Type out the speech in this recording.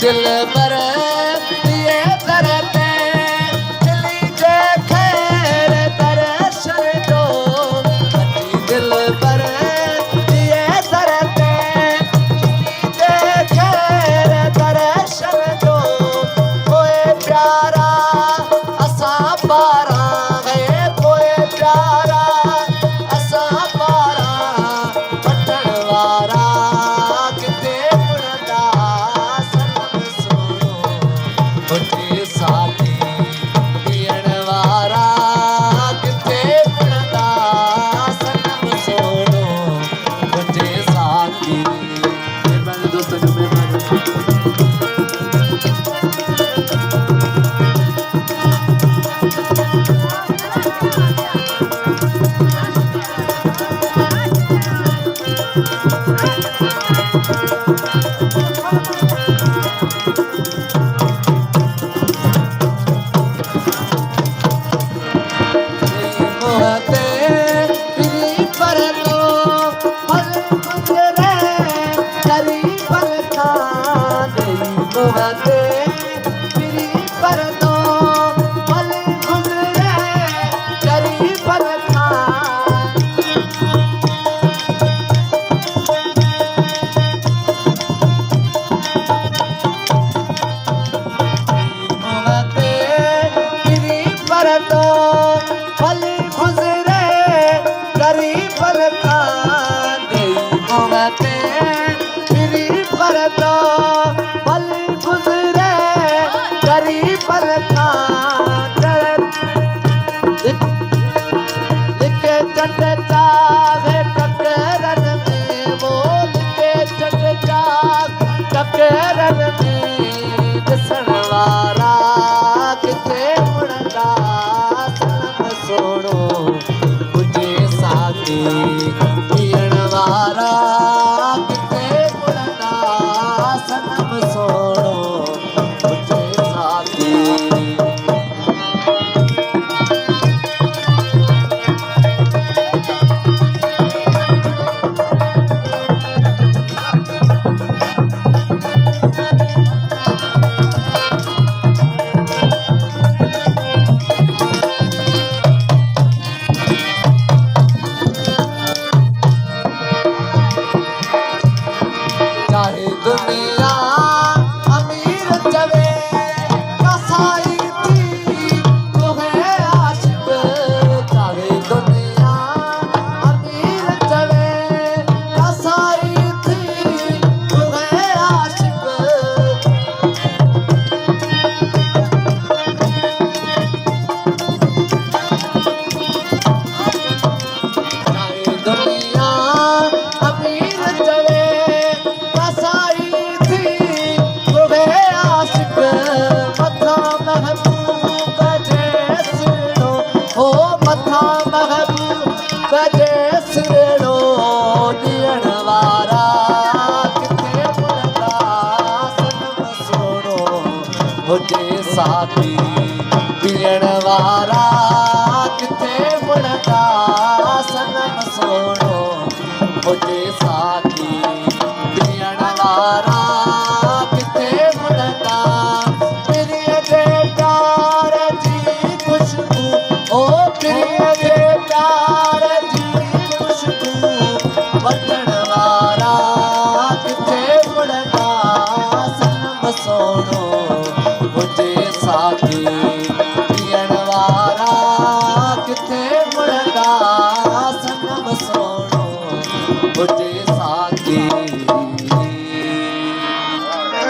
दिल पर दिए करते दिली जे खैर दर्शन दो दिल पर दिए करते दिली जे खैर दर्शन दो कोई प्यारा असा पारा है कोई प्यारा असा पारा पटण वारा किते मुड़दा सनम सोनो मुझे साथी पीअण वारा किते मुड़दा सनम सोनो मुझे साथी मेहरबानी दोस्तों जो मेहरबानी पीअण वारा किते मुड़दा सनम सोनो मुझे साथी चाहे दुनिया अमीर चवे कसाई थी तुम्हें आशिक चाहे दुनिया अमीर चवे कसाई थी तुम्हें आशिक चाहे दुनिया अमीर चवे मुझे साथी पीअण वारा किथे मुड़दा सनम सोनो मुझे साथी पीअण वारा किथे मुड़दा प्रिय जे प्यार जी खुशबू ओ प्रिय जे प्यार जी खुशबू वठण वारा किथे मुड़दा सनम सोनो मुझे साथी पीअण वारा किथे मुड़दा सनम सोनो मुझे